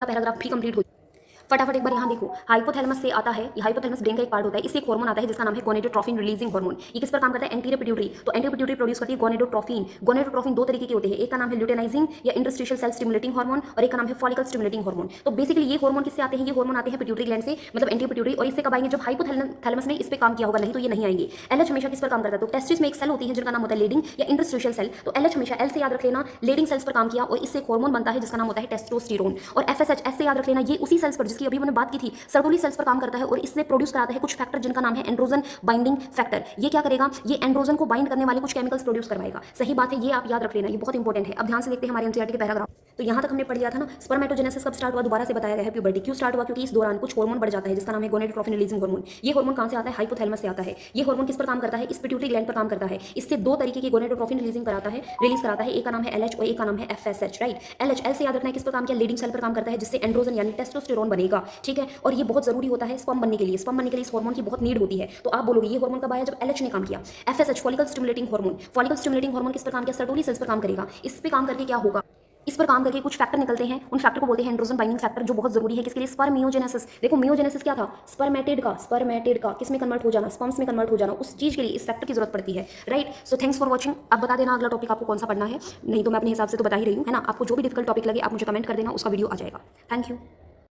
Paragraph भी complete हो। फटाफट एक बार यहाँ देखो, हाइपोथैलेमस से आता है, ये हाइपोथैलेमस ब्रेन का एक पार्ट होता है, इससे एक हार्मोन आता है जिसका नाम है गोनेडोट्रोफिन रिलीजिंग हार्मोन। ये किस पर काम करता है? Anterior pituitary. तो एंटीरियर पिट्यूटरी प्रोड्यूस करती है गोनेडोट्रोफिन। गोनेडोट्रोफिन दो तरीके के होते हैं, एक का नाम है ल्यूटेनाइजिंग या इंटरस्टिशियल सेल स्टिमुलेटिंग हार्मोन और एक का नाम है फॉलिकल स्टिमुलेटिंग हार्मोन। तो बेसिकली ये हार्मोन किससे आते हैं? ये हार्मोन आते हैं पिट्यूटरी ग्लैंड से, मतलब एंटीरियर पिट्यूटरी। और इससे कब आएंगे? जब हाइपोथैलेमस ने इस पे काम किया होगा, नहीं तो ये नहीं आएंगे। एलएच हमेशा किस पर काम करता है? तो टेस्टिस में एक सेल होती है जिनका नाम होता है लेडिंग या इंटरस्टिशियल सेल। तो एलएच हमेशा एल से याद रख लेना, लेडिंग सेल्स पर काम किया और इससे एक हार्मोन बनता है जिसका नाम होता है टेस्टोस्टेरोन। और एफएसएच एस से याद रख लेना, ये उसी सेल्स पर जिसकी अभी मैंने बात की थी, सर्टोली सेल्स पर काम करता है और इससे प्रोड्यूस कराता है कुछ फैक्टर जिनका नाम है एंड्रोजन बाइंडिंग फैक्टर। ये क्या करेगा? ये एंड्रोजन को बाइंड करने वाले कुछ केमिकल्स प्रोड्यूस करवाएगा। सही बात है, ये आप याद रख लेना, ये बहुत इंपॉर्टेंट है। अब ध्यान से देखते हैं हमारे एनसीईआरटी के पैराग्राफ। तो यहाँ तक हमने पढ़ लिया था ना, स्पर्मेटोजेनेसिस कब स्टार्ट हुआ? दोबारा से बताया गया है, प्यूबर्टी। क्यों स्टार्ट हुआ? क्योंकि इस दौरान कुछ हार्मोन बढ़ जाता है जिसका नाम है गोनेडोट्रोफिन रिलीजिंग हार्मोन। ये हार्मोन कहाँ से आता है? हाइपोथैलेमस से आता है। ये हार्मोन किस पर काम करता है? इस पिट्यूटरी ग्लैंड पर काम करता है। इससे दो तरीके की गोनेडोट्रोफिन रिलीज कराता है, एक का नाम है एलएच और एक का नाम है एफएसएच, राइट। एलएच एल से याद रखना है, किस पर काम किया? लीडिंग सेल पर काम करता है जिससे एंड्रोजन यानी टेस्टोस्टेरोन बनेगा, ठीक है। और ये बहुत जरूरी होता है स्पर्म बनने के लिए। स्पर्म बनने के लिए इस हार्मोन की बहुत नीड होती है। तो आप बोलोगे ये हार्मोन कब आया? जब एलएच ने काम किया। FSH follicle stimulating hormone. Follicle stimulating hormone किस पर काम किया? सर्टोली सेल्स पर काम करेगा। इस पे काम करके क्या होगा? इस पर काम करके कुछ फैक्टर निकलते हैं, उन फैक्टर को बोलते हैं एंड्रोजन बाइंडिंग फैक्टर, जो बहुत जरूरी है किसके लिए? स्पर्मियोजेनेसिस। देखो मियोजेनेसिस क्या था? स्पर्मेटेड का किस में कन्वर्ट हो जाना? स्पर्म्स में कन्वर्ट हो जाना। उस चीज के लिए इस फैक्टर की जरूरत पड़ती है, right. So thanks for watching. अब बता देना अगला टॉपिक आपको कौन सा पढ़ना है, नहीं तो मैं अपने हिसाब से तो बता ही रही हूँ, है ना। आपको जो भी डिफिकल्ट टॉपिक लगे आप मुझे कमेंट कर देना, उसका वीडियो आ जाएगा। Thank you.